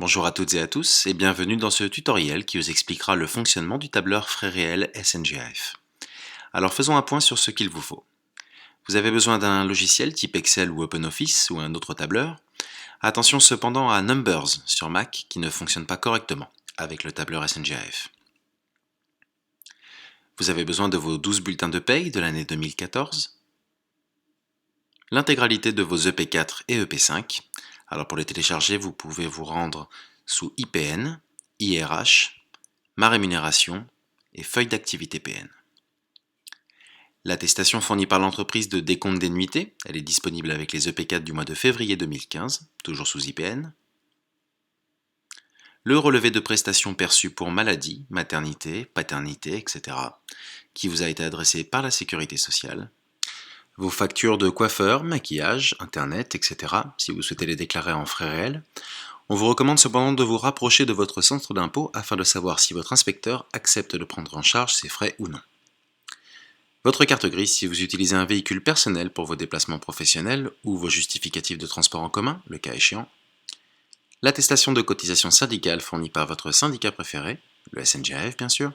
Bonjour à toutes et à tous et bienvenue dans ce tutoriel qui vous expliquera le fonctionnement du tableur frais réels SNGAF. Alors faisons un point sur ce qu'il vous faut. Vous avez besoin d'un logiciel type Excel ou OpenOffice ou un autre tableur. Attention cependant à Numbers sur Mac qui ne fonctionne pas correctement avec le tableur SNGAF. Vous avez besoin de vos 12 bulletins de paye de l'année 2014, l'intégralité de vos EP4 et EP5. Alors pour les télécharger, vous pouvez vous rendre sous IPN, IRH, Ma rémunération et feuille d'activité PN. L'attestation fournie par l'entreprise de décompte des nuitées, elle est disponible avec les EP4 du mois de février 2015, toujours sous IPN. Le relevé de prestations perçues pour maladie, maternité, paternité, etc., qui vous a été adressé par la Sécurité sociale. Vos factures de coiffeur, maquillage, internet, etc., si vous souhaitez les déclarer en frais réels. On vous recommande cependant de vous rapprocher de votre centre d'impôt afin de savoir si votre inspecteur accepte de prendre en charge ces frais ou non. Votre carte grise si vous utilisez un véhicule personnel pour vos déplacements professionnels ou vos justificatifs de transport en commun, le cas échéant. L'attestation de cotisation syndicale fournie par votre syndicat préféré, le SNGAF bien sûr.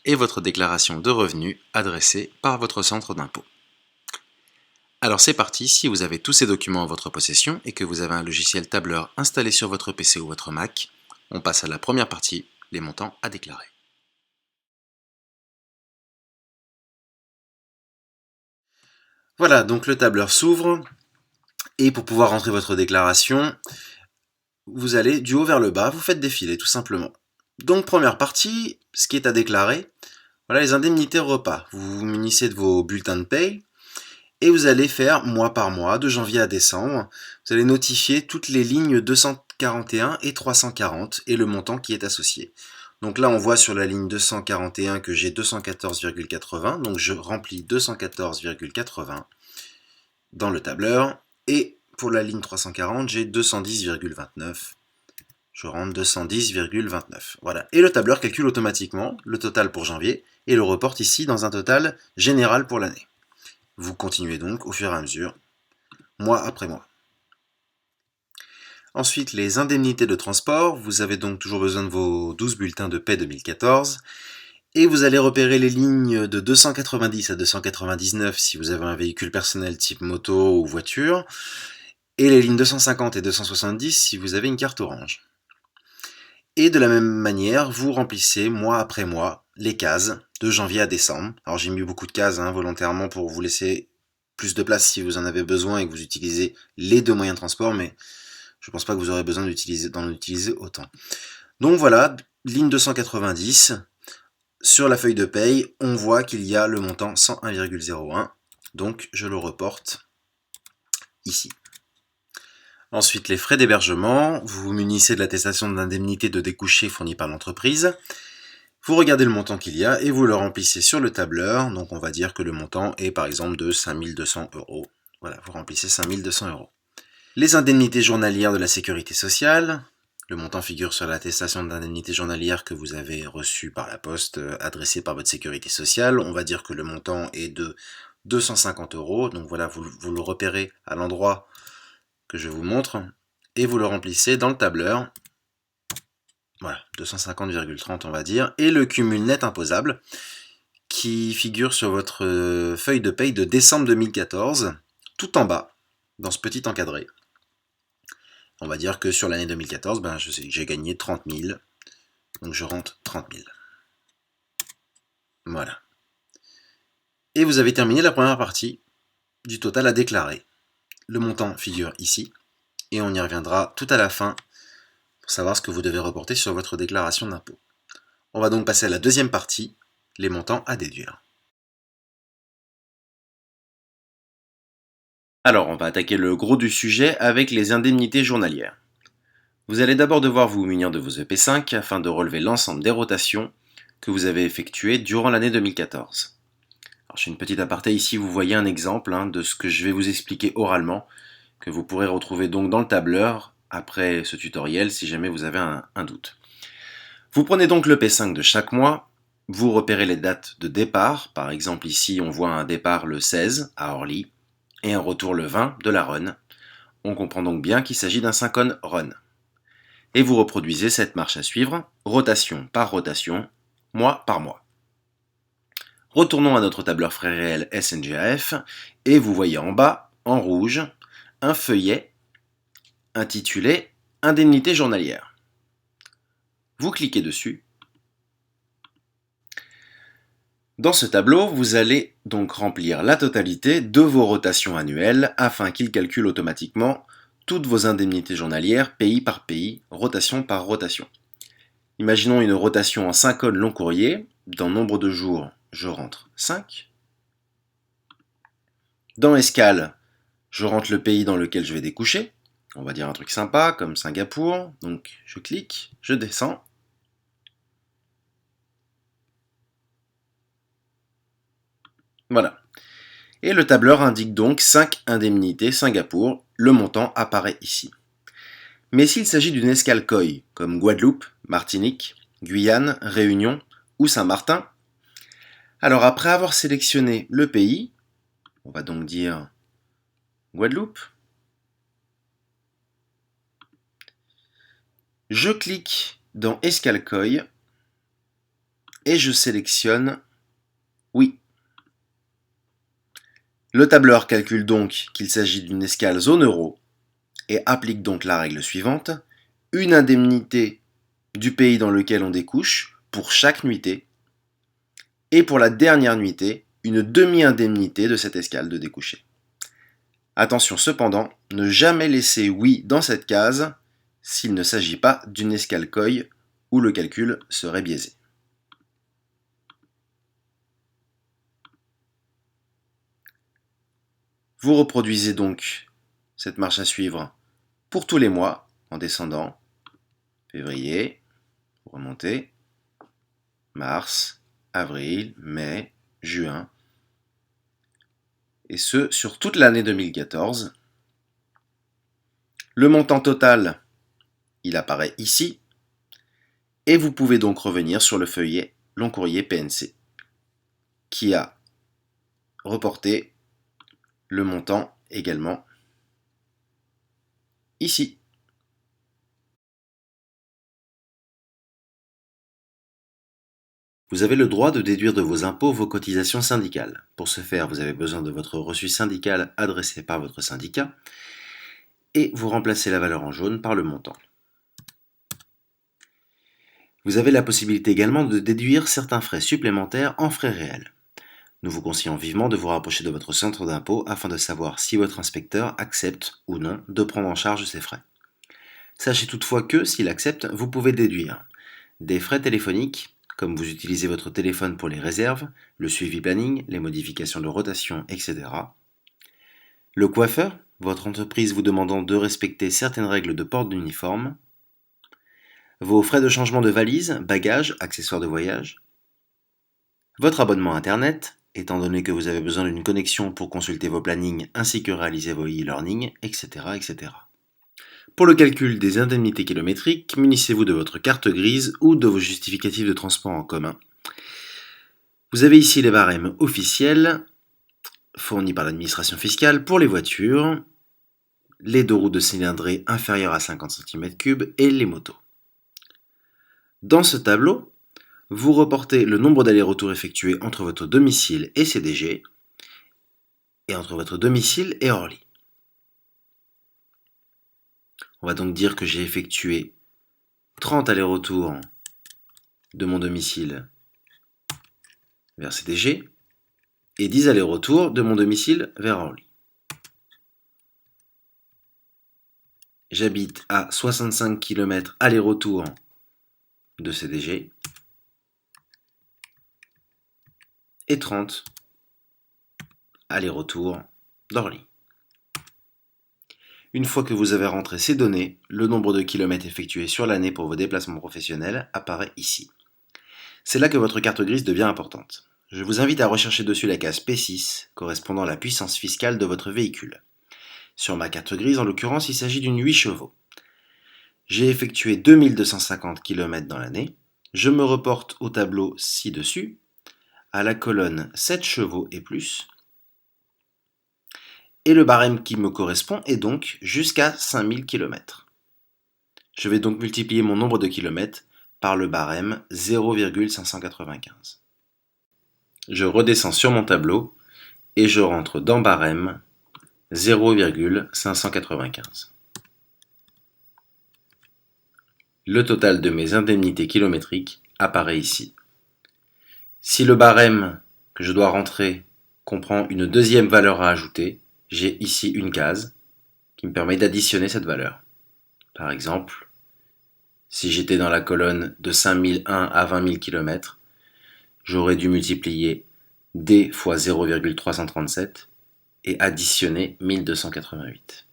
Et votre déclaration de revenus adressée par votre centre d'impôt. Alors c'est parti, si vous avez tous ces documents en votre possession et que vous avez un logiciel tableur installé sur votre PC ou votre Mac, on passe à la première partie, les montants à déclarer. Voilà, donc le tableur s'ouvre et pour pouvoir rentrer votre déclaration, vous allez du haut vers le bas, vous faites défiler tout simplement. Donc première partie, ce qui est à déclarer, voilà les indemnités repas. Vous vous munissez de vos bulletins de paye. Et vous allez faire mois par mois, de janvier à décembre. Vous allez notifier toutes les lignes 241 et 340 et le montant qui est associé. Donc là, on voit sur la ligne 241 que j'ai 214,80. Donc je remplis 214,80 dans le tableur. Et pour la ligne 340, j'ai 210,29. Je rentre 210,29. Voilà. Et le tableur calcule automatiquement le total pour janvier et le reporte ici dans un total général pour l'année. Vous continuez donc au fur et à mesure, mois après mois. Ensuite, les indemnités de transport. Vous avez donc toujours besoin de vos 12 bulletins de paie 2014. Et vous allez repérer les lignes de 290 à 299 si vous avez un véhicule personnel type moto ou voiture. Et les lignes 250 et 270 si vous avez une carte orange. Et de la même manière, vous remplissez mois après mois les cases de janvier à décembre. Alors j'ai mis beaucoup de cases volontairement pour vous laisser plus de place si vous en avez besoin et que vous utilisez les deux moyens de transport, mais je ne pense pas que vous aurez besoin d'en utiliser autant. Donc voilà, ligne 290, sur la feuille de paye, on voit qu'il y a le montant 101,01, donc je le reporte ici. Ensuite, les frais d'hébergement, vous vous munissez de l'attestation d'indemnité de découché fournie par l'entreprise. Vous regardez le montant qu'il y a et vous le remplissez sur le tableur. Donc on va dire que le montant est par exemple de 5200 €. Voilà, vous remplissez 5200 €. Les indemnités journalières de la sécurité sociale. Le montant figure sur l'attestation d'indemnité journalière que vous avez reçue par la poste adressée par votre sécurité sociale. On va dire que le montant est de 250 €. Donc voilà, vous le repérez à l'endroit que je vous montre, et vous le remplissez dans le tableur, voilà, 250,30 on va dire, et le cumul net imposable, qui figure sur votre feuille de paye de décembre 2014, tout en bas, dans ce petit encadré. On va dire que sur l'année 2014, j'ai gagné 30 000, donc je rentre 30 000. Voilà. Et vous avez terminé la première partie du total à déclarer. Le montant figure ici, et on y reviendra tout à la fin pour savoir ce que vous devez reporter sur votre déclaration d'impôt. On va donc passer à la deuxième partie, les montants à déduire. Alors, on va attaquer le gros du sujet avec les indemnités journalières. Vous allez d'abord devoir vous munir de vos EP5 afin de relever l'ensemble des rotations que vous avez effectuées durant l'année 2014. Alors, je fais une petite aparté ici, vous voyez un exemple de ce que je vais vous expliquer oralement, que vous pourrez retrouver donc dans le tableur après ce tutoriel si jamais vous avez un doute. Vous prenez donc le P5 de chaque mois, vous repérez les dates de départ, par exemple ici on voit un départ le 16 à Orly et un retour le 20 de la Rhône. On comprend donc bien qu'il s'agit d'un syncone Rhône. Et vous reproduisez cette marche à suivre, rotation par rotation, mois par mois. Retournons à notre tableur frais réel SNGAF et vous voyez en bas, en rouge, un feuillet intitulé Indemnité journalière. Vous cliquez dessus. Dans ce tableau, vous allez donc remplir la totalité de vos rotations annuelles afin qu'il calcule automatiquement toutes vos indemnités journalières, pays par pays, rotation par rotation. Imaginons une rotation en synchrone long courrier. Dans nombre de jours, je rentre 5. Dans escale, je rentre le pays dans lequel je vais découcher. On va dire un truc sympa comme Singapour. Donc je clique, je descends. Voilà. Et le tableur indique donc 5 indemnités Singapour. Le montant apparaît ici. Mais s'il s'agit d'une escale COI, comme Guadeloupe, Martinique, Guyane, Réunion ou Saint-Martin, alors après avoir sélectionné le pays, on va donc dire Guadeloupe, je clique dans Escale COI et je sélectionne oui. Le tableur calcule donc qu'il s'agit d'une escale zone euro et applique donc la règle suivante, une indemnité du pays dans lequel on découche pour chaque nuitée et pour la dernière nuitée, une demi-indemnité de cette escale de découcher. Attention cependant, ne jamais laisser oui dans cette case s'il ne s'agit pas d'une escale COI où le calcul serait biaisé. Vous reproduisez donc cette marche à suivre pour tous les mois en descendant. Février, vous remontez, mars, avril, mai, juin, et ce sur toute l'année 2014. Le montant total, il apparaît ici, et vous pouvez donc revenir sur le feuillet long courrier PNC, qui a reporté le montant également ici. Vous avez le droit de déduire de vos impôts vos cotisations syndicales. Pour ce faire, vous avez besoin de votre reçu syndical adressé par votre syndicat et vous remplacez la valeur en jaune par le montant. Vous avez la possibilité également de déduire certains frais supplémentaires en frais réels. Nous vous conseillons vivement de vous rapprocher de votre centre d'impôt afin de savoir si votre inspecteur accepte ou non de prendre en charge ces frais. Sachez toutefois que, s'il accepte, vous pouvez déduire des frais téléphoniques, comme vous utilisez votre téléphone pour les réserves, le suivi planning, les modifications de rotation, etc. Le coiffeur, votre entreprise vous demandant de respecter certaines règles de port d'uniforme. Vos frais de changement de valise, bagages, accessoires de voyage. Votre abonnement Internet, étant donné que vous avez besoin d'une connexion pour consulter vos plannings ainsi que réaliser vos e-learning, etc., etc. Pour le calcul des indemnités kilométriques, munissez-vous de votre carte grise ou de vos justificatifs de transport en commun. Vous avez ici les barèmes officiels fournis par l'administration fiscale pour les voitures, les deux roues de cylindrée inférieures à 50 cm3 et les motos. Dans ce tableau, vous reportez le nombre d'allers-retours effectués entre votre domicile et CDG et entre votre domicile et Orly. On va donc dire que j'ai effectué 30 allers-retours de mon domicile vers CDG et 10 allers-retours de mon domicile vers Orly. J'habite à 65 km aller-retour de CDG et 30 aller-retour d'Orly. Une fois que vous avez rentré ces données, le nombre de kilomètres effectués sur l'année pour vos déplacements professionnels apparaît ici. C'est là que votre carte grise devient importante. Je vous invite à rechercher dessus la case P6 correspondant à la puissance fiscale de votre véhicule. Sur ma carte grise, en l'occurrence, il s'agit d'une 8 chevaux. J'ai effectué 2250 km dans l'année. Je me reporte au tableau ci-dessus, à la colonne 7 chevaux et plus. Et le barème qui me correspond est donc jusqu'à 5000 km. Je vais donc multiplier mon nombre de kilomètres par le barème 0,595. Je redescends sur mon tableau et je rentre dans barème 0,595. Le total de mes indemnités kilométriques apparaît ici. Si le barème que je dois rentrer comprend une deuxième valeur à ajouter, j'ai ici une case qui me permet d'additionner cette valeur. Par exemple, si j'étais dans la colonne de 5001 à 20 000 km, j'aurais dû multiplier D fois 0,337 et additionner 1288.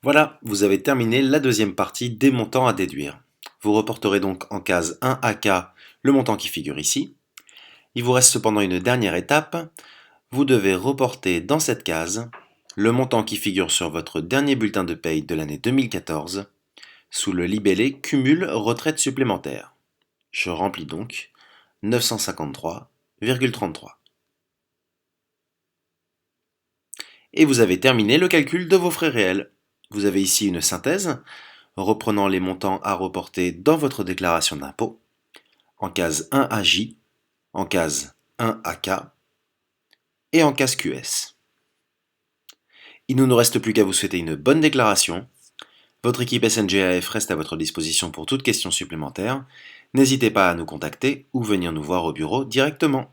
Voilà, vous avez terminé la deuxième partie des montants à déduire. Vous reporterez donc en case 1AK le montant qui figure ici. Il vous reste cependant une dernière étape. Vous devez reporter dans cette case le montant qui figure sur votre dernier bulletin de paye de l'année 2014 sous le libellé Cumul retraite supplémentaire. Je remplis donc 953,33. Et vous avez terminé le calcul de vos frais réels. Vous avez ici une synthèse reprenant les montants à reporter dans votre déclaration d'impôt, en case 1AJ, en case 1AK et en case QS. Il ne nous reste plus qu'à vous souhaiter une bonne déclaration. Votre équipe SNGAF reste à votre disposition pour toute question supplémentaire. N'hésitez pas à nous contacter ou venir nous voir au bureau directement.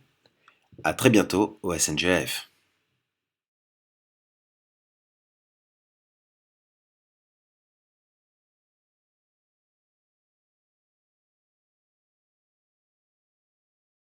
À très bientôt au SNGAF.